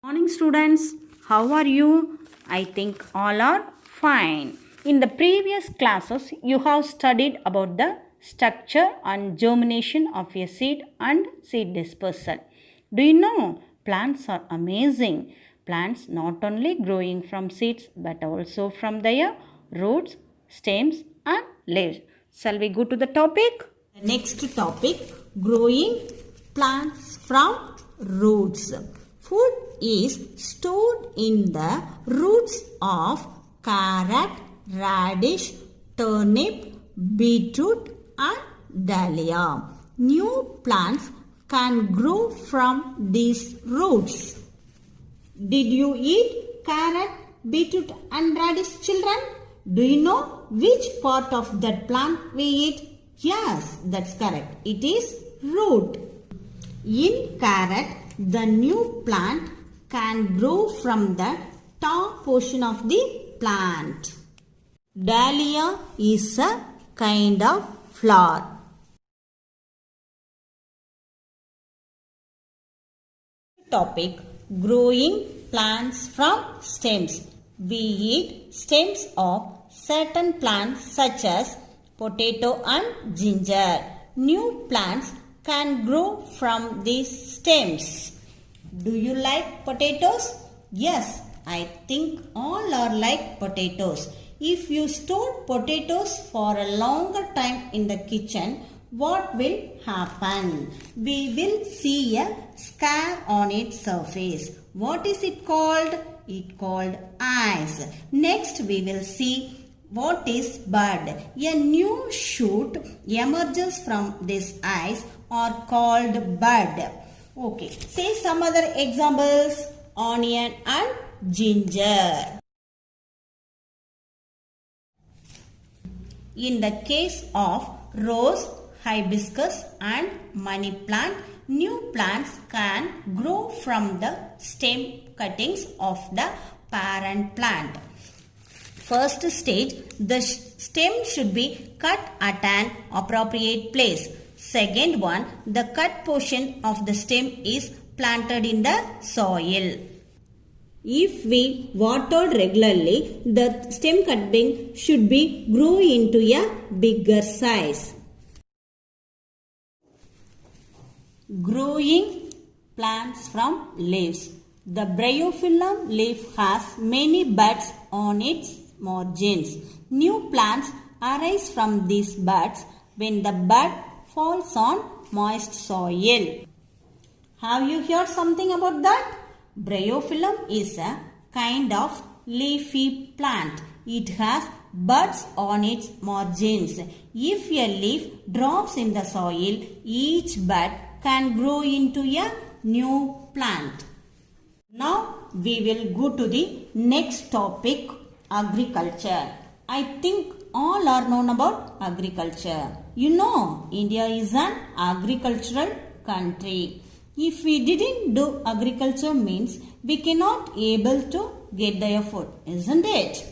Morning students, how are you? I think all are fine. In the previous classes, you have studied about the structure and germination of a seed and seed dispersal. Do you know plants are amazing? Plants not only growing from seeds but also from their roots, stems and leaves. Shall we go to the topic? The next topic, growing plants from roots. Food is stored in the roots of carrot, radish, turnip, beetroot and dahlia. New plants can grow from these roots. Did you eat carrot, beetroot and radish, children? Do you know which part of that plant we eat? Yes, that's correct. It is root. In carrot, the new plant can grow from the top portion of the plant. Dahlia is a kind of flower. Topic, growing plants from stems. We eat stems of certain plants such as potato and ginger. New plants can grow from these stems. Do you like potatoes? Yes, I think all are like potatoes. If you store potatoes for a longer time in the kitchen, what will happen? We will see a scar on its surface. What is it called? It called eyes. Next we will see what is bud. A new shoot emerges from this eyes are called bud. Okay, say some other examples. Onion and ginger. In the case of rose, hibiscus and money plant, new plants can grow from the stem cuttings of the parent plant. First stage, the stem should be cut at an appropriate place. Second one, the cut portion of the stem is planted in the soil. If we water regularly, the stem cutting should be grow into a bigger size. Growing plants from leaves. The bryophyllum leaf has many buds on its margins. New plants arise from these buds when the bud falls on moist soil. Have you heard something about that? Bryophyllum is a kind of leafy plant. It has buds on its margins. If a leaf drops in the soil, each bud can grow into a new plant. Now we will go to the next topic, agriculture. I think all are known about agriculture. You know, India is an agricultural country. If we didn't do agriculture means we cannot able to get their food, isn't it?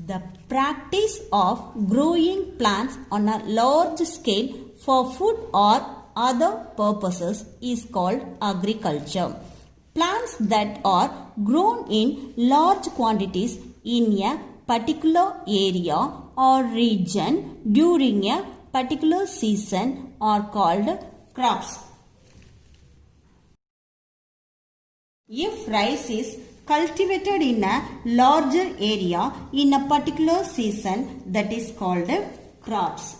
The practice of growing plants on a large scale for food or other purposes is called agriculture. Plants that are grown in large quantities in a particular area or region during a particular season are called crops. If rice is cultivated in a larger area in a particular season, that is called crops.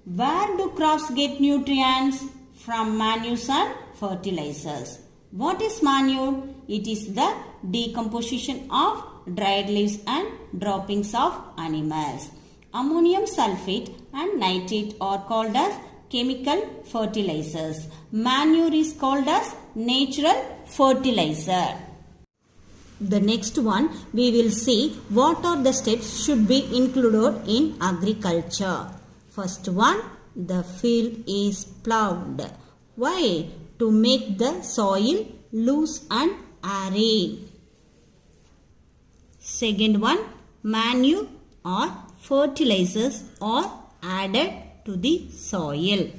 Where do crops get nutrients? From manures and fertilizers. What is manure? It is the decomposition of dried leaves and droppings of animals. Ammonium sulfate and nitrate are called as chemical fertilizers. Manure is called as natural fertilizer. The next one, we will see what are the steps should be included in agriculture. First one, the field is plowed. Why? To make the soil loose and airy. Second one, manure or fertilizers are added to the soil.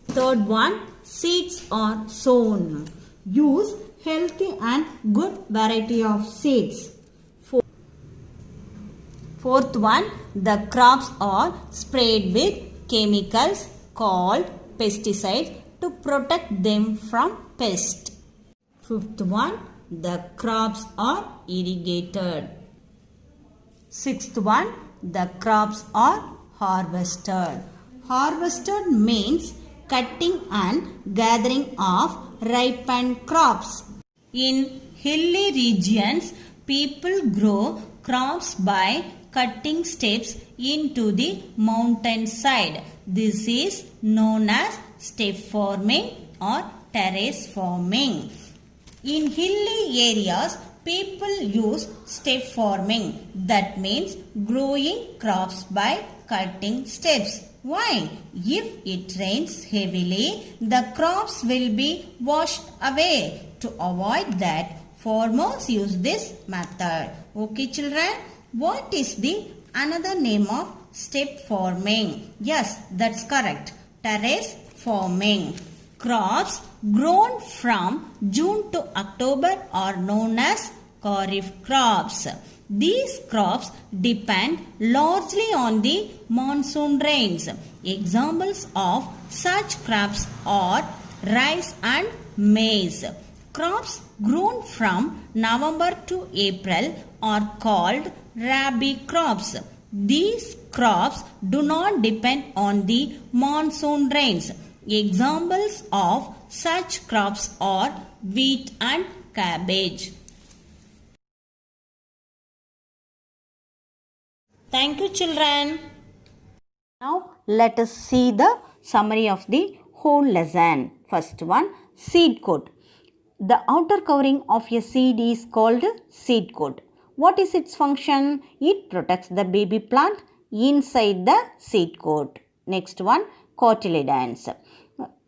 Third one, seeds are sown. Use healthy and good variety of seeds. Fourth one, the crops are sprayed with chemicals called pesticides to protect them from pests. Fifth one, the crops are irrigated. Sixth one, the crops are harvested. Harvested means cutting and gathering of ripened crops. In hilly regions, people grow crops by cutting steps into the mountainside. This is known as step farming or terrace farming. In hilly areas, people use step farming. That means growing crops by cutting steps. Why? If it rains heavily, the crops will be washed away. To avoid that, farmers use this method. Okay, children? What is the another name of step farming? Yes, that's correct. Terrace farming. Crops grown from June to October are known as Kharif crops. These crops depend largely on the monsoon rains. Examples of such crops are rice and maize. Crops grown from November to April are called Rabi crops. These crops do not depend on the monsoon rains. Examples of such crops are wheat and cabbage. Thank you, children. Now let us see the summary of the whole lesson. First one, seed coat. The outer covering of a seed is called seed coat. What is its function? It protects the baby plant inside the seed coat. Next one, cotyledons.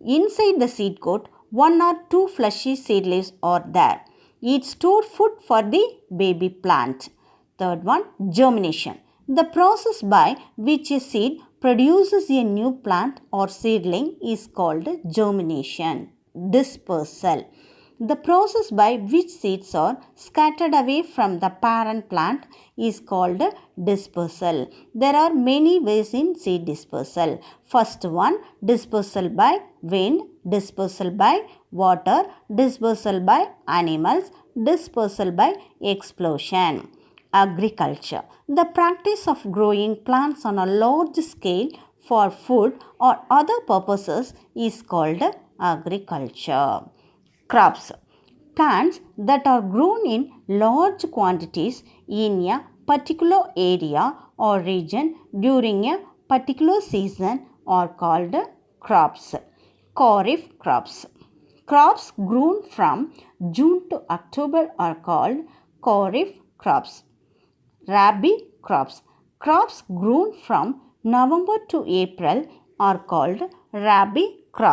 Inside the seed coat, one or two fleshy seed leaves are there. It stores food for the baby plant. Third one, germination. The process by which a seed produces a new plant or seedling is called germination. Dispersal. The process by which seeds are scattered away from the parent plant is called dispersal. There are many ways in seed dispersal. First one, dispersal by wind, dispersal by water, dispersal by animals, dispersal by explosion. Agriculture. The practice of growing plants on a large scale for food or other purposes is called agriculture. Crops. Plants that are grown in large quantities in a particular area or region during a particular season are called crops. Kharif crops. Crops grown from June to October are called Kharif crops. Rabi crops. Crops grown from November to April are called Rabi